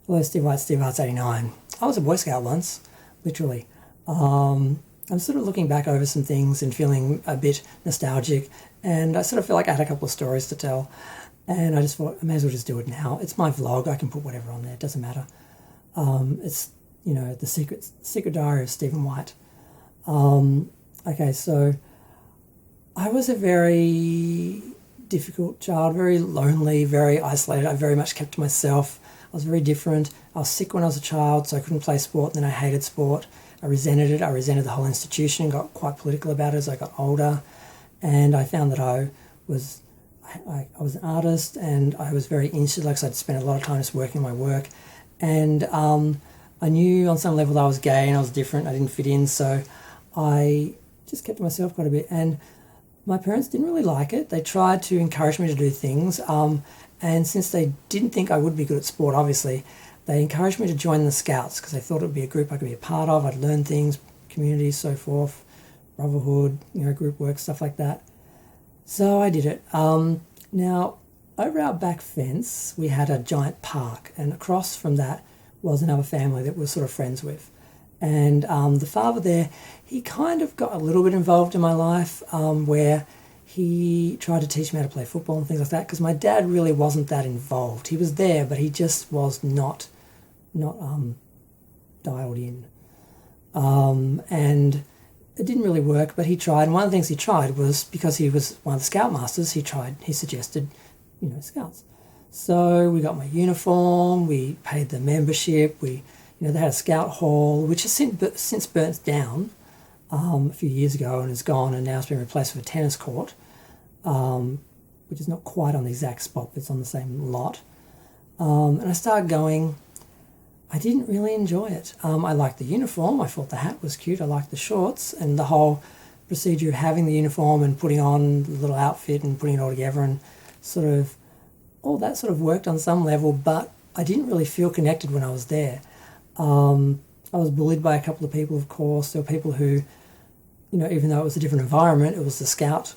Hello, Steve White, Steve Arts 89. I was a Boy Scout once, literally. I'm sort of looking back over some things and feeling a bit nostalgic, and I sort of feel like I had a couple of stories to tell, and I just thought I may as well just do it now. It's my vlog, I can put whatever on there, it doesn't matter. It's, the secret diary of Stephen White. Okay, so I was a very difficult child, very lonely, very isolated. I very much kept to myself. I was very different. I was sick when I was a child, so I couldn't play sport, and then I hated sport. I resented it. I resented the whole institution, got quite political about it as I got older, and I found that I was an artist, and I was very insular because I'd spent a lot of time just working my work, and I knew on some level that I was gay and I was different. I didn't fit in, so I just kept to myself quite a bit, and my parents didn't really like it. They tried to encourage me to do things, and since they didn't think I would be good at sport, obviously, they encouraged me to join the Scouts because they thought it would be a group I could be a part of. I'd learn things, community, so forth, brotherhood, group work, stuff like that. So I did it. Now, over our back fence, we had a giant park, and across from that was another family that we're sort of friends with. And the father there, he kind of got a little bit involved in my life, where he tried to teach me how to play football and things like that, because my dad really wasn't that involved. He was there, but he just was not dialed in. And it didn't really work, but he tried. And one of the things he tried was, because he was one of the Scoutmasters, he suggested, Scouts. So we got my uniform, we paid the membership, they had a Scout hall, which has since burnt down a few years ago and is gone, and now it's been replaced with a tennis court, which is not quite on the exact spot, but it's on the same lot. And I started going. I didn't really enjoy it. I liked the uniform. I thought the hat was cute. I liked the shorts, and the whole procedure of having the uniform and putting on the little outfit and putting it all together, and sort of all that sort of worked on some level, but I didn't really feel connected when I was there. I was bullied by a couple of people, of course. There were people who, even though it was a different environment, it was the Scouts.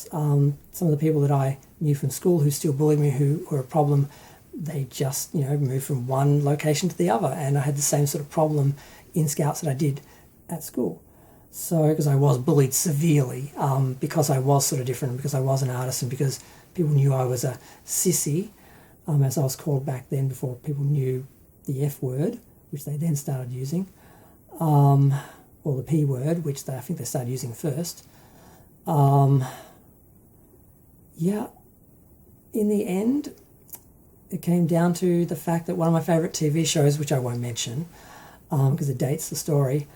Some of the people that I knew from school who still bullied me, who were a problem, they just, moved from one location to the other. And I had the same sort of problem in Scouts that I did at school. So, because I was bullied severely, because I was sort of different, because I was an artist, and because people knew I was a sissy, as I was called back then, before people knew the F word, which they then started using, or the P word, which I think they started using first. In the end, it came down to the fact that one of my favourite TV shows, which I won't mention because it dates the story,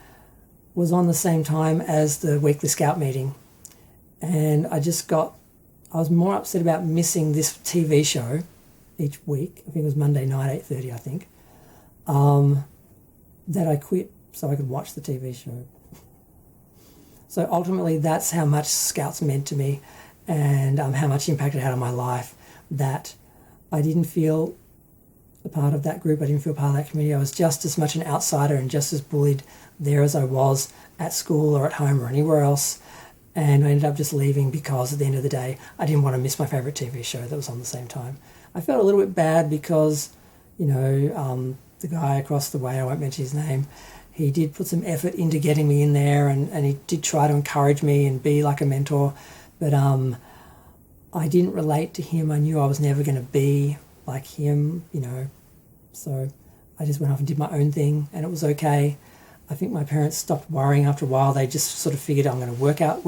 was on the same time as the weekly Scout meeting. And I was more upset about missing this TV show each week. I think it was Monday night, 8:30, I think, that I quit so I could watch the TV show. So ultimately, that's how much Scouts meant to me, and how much impact it had on my life, that I didn't feel a part of that group. I didn't feel part of that community. I was just as much an outsider and just as bullied there as I was at school or at home or anywhere else. And I ended up just leaving because at the end of the day, I didn't want to miss my favourite TV show that was on the same time. I felt a little bit bad because, the guy across the way, I won't mention his name, he did put some effort into getting me in there, and he did try to encourage me and be like a mentor. But I didn't relate to him. I knew I was never going to be like him, So I just went off and did my own thing, and it was okay. I think my parents stopped worrying after a while. They just sort of figured I'm going to work it out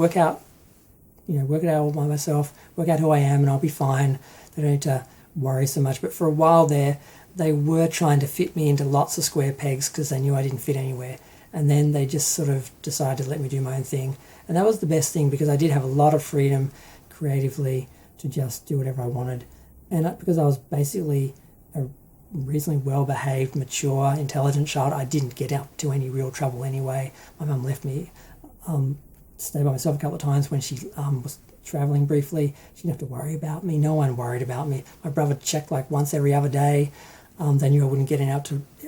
all by myself, work out who I am, and I'll be fine. They don't need to worry so much. But for a while there, they were trying to fit me into lots of square pegs because they knew I didn't fit anywhere. And then they just sort of decided to let me do my own thing. And that was the best thing, because I did have a lot of freedom creatively to just do whatever I wanted. And because I was basically a reasonably well-behaved, mature, intelligent child, I didn't get up to any real trouble anyway. My mum left me stay by myself a couple of times when she was travelling briefly. She didn't have to worry about me. No one worried about me. My brother checked like once every other day. They knew I wouldn't get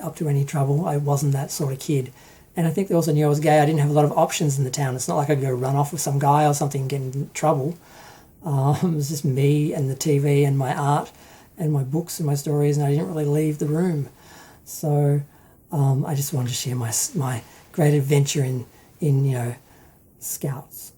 up to any trouble. I wasn't that sort of kid. And I think they also knew I was gay. I didn't have a lot of options in the town. It's not like I could go run off with some guy or something and get in trouble. It was just me and the TV and my art. and my books and my stories, and I didn't really leave the room. So I just wanted to share my great adventure in Scouts.